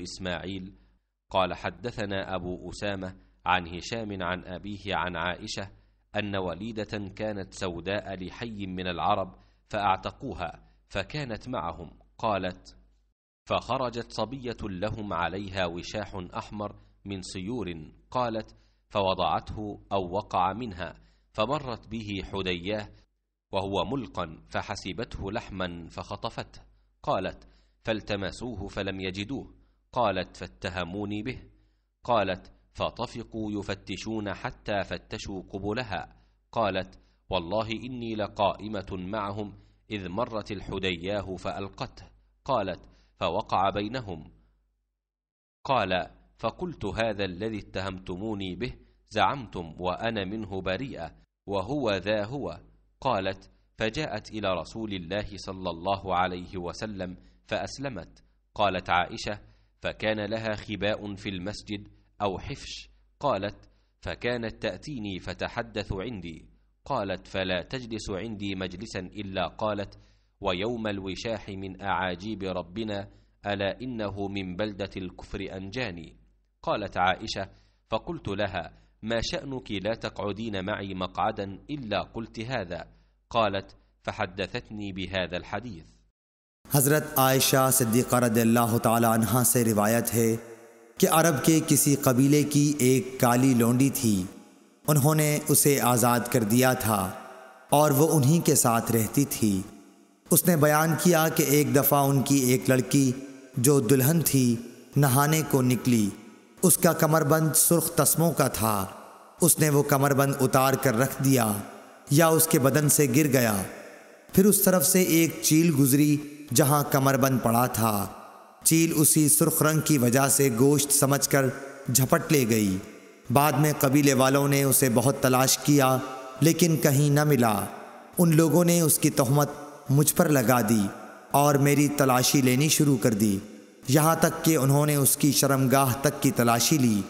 إسماعيل قال حدثنا أبو أسامة عن هشام عن أبيه عن عائشة أن وليدة كانت سوداء لحي من العرب فأعتقوها فكانت معهم. قالت: فخرجت صبية لهم عليها وشاح أحمر من صيور. قالت: فوضعته أو وقع منها فمرت به حدياه وهو ملقا فحسبته لحما فخطفته. قالت: فالتمسوه فلم يجدوه. قالت: فاتهموني به. قالت: فطفقوا يفتشون حتى فتشوا قبلها. قالت: والله إني لقائمة معهم إذ مرت الحدياه فألقته. قالت: فوقع بينهم. قال: فقلت: هذا الذي اتهمتموني به زعمتم وأنا منه بريئة وهو ذا هو. قالت: فجاءت إلى رسول الله صلى الله عليه وسلم فأسلمت. قالت عائشة: فكان لها خباء في المسجد أو حفش. قالت: فكانت تأتيني فتحدث عندي. قالت: فلا تجلس عندي مجلسا إلا قالت: ويوم الوشاح من أعاجيب ربنا ألا إنه من بلدة الكفر أنجاني. قالت عائشة: فقلت لها: ما شأنك لا تقعدين معي مقعدا إلا قلت هذا؟ قالت: فحدثتنی بهذا الحدیث۔ حضرت عائشہ صدیقہ رضی اللہ تعالی عنہا سے روایت ہے کہ عرب کے کسی قبیلے کی ایک کالی لونڈی تھی، انہوں نے اسے آزاد کر دیا تھا اور وہ انہی کے ساتھ رہتی تھی۔ اس نے بیان کیا کہ ایک دفعہ ان کی ایک لڑکی جو دلہن تھی نہانے کو نکلی، اس کا کمر بند سرخ تسموں کا تھا، اس نے وہ کمر بند اتار کر رکھ دیا یا اس کے بدن سے گر گیا، پھر اس طرف سے ایک چیل گزری جہاں کمر بند پڑا تھا، چیل اسی سرخ رنگ کی وجہ سے گوشت سمجھ کر جھپٹ لے گئی۔ بعد میں قبیلے والوں نے اسے بہت تلاش کیا لیکن کہیں نہ ملا، ان لوگوں نے اس کی تہمت مجھ پر لگا دی اور میری تلاشی لینی شروع کر دی، یہاں تک کہ انہوں نے اس کی شرمگاہ تک کی تلاشی لی۔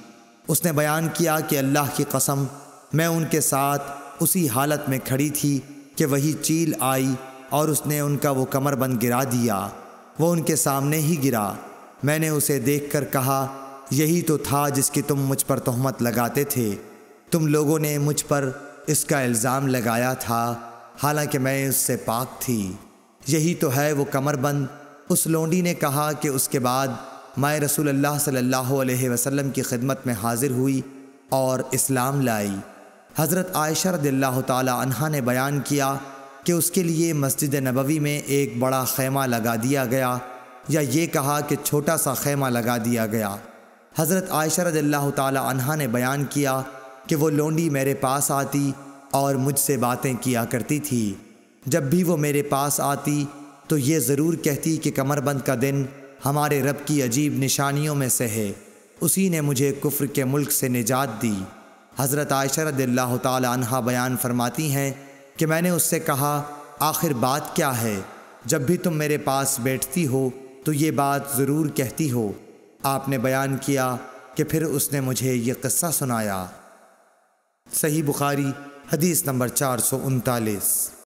اس نے بیان کیا کہ اللہ کی قسم میں ان کے ساتھ اسی حالت میں کھڑی تھی کہ وہی چیل آئی اور اس نے ان کا وہ کمر بند گرا دیا، وہ ان کے سامنے ہی گرا۔ میں نے اسے دیکھ کر کہا: یہی تو تھا جس کی تم مجھ پر تہمت لگاتے تھے، تم لوگوں نے مجھ پر اس کا الزام لگایا تھا حالانکہ میں اس سے پاک تھی، یہی تو ہے وہ کمر بند۔ اس لونڈی نے کہا کہ اس کے بعد میں رسول اللہ صلی اللہ علیہ وسلم کی خدمت میں حاضر ہوئی اور اسلام لائی۔ حضرت عائشہ رضی اللہ تعالی عنہا نے بیان کیا کہ اس کے لیے مسجد نبوی میں ایک بڑا خیمہ لگا دیا گیا، یا یہ کہا کہ چھوٹا سا خیمہ لگا دیا گیا۔ حضرت عائشہ رضی اللہ تعالی عنہا نے بیان کیا کہ وہ لونڈی میرے پاس آتی اور مجھ سے باتیں کیا کرتی تھی، جب بھی وہ میرے پاس آتی تو یہ ضرور کہتی کہ کمر بند کا دن ہمارے رب کی عجیب نشانیوں میں سے ہے، اسی نے مجھے کفر کے ملک سے نجات دی۔ حضرت عائشہ رضی اللہ تعالی عنہا بیان فرماتی ہیں کہ میں نے اس سے کہا: آخر بات کیا ہے؟ جب بھی تم میرے پاس بیٹھتی ہو تو یہ بات ضرور کہتی ہو۔ آپ نے بیان کیا کہ پھر اس نے مجھے یہ قصہ سنایا۔ صحیح بخاری حدیث نمبر 439۔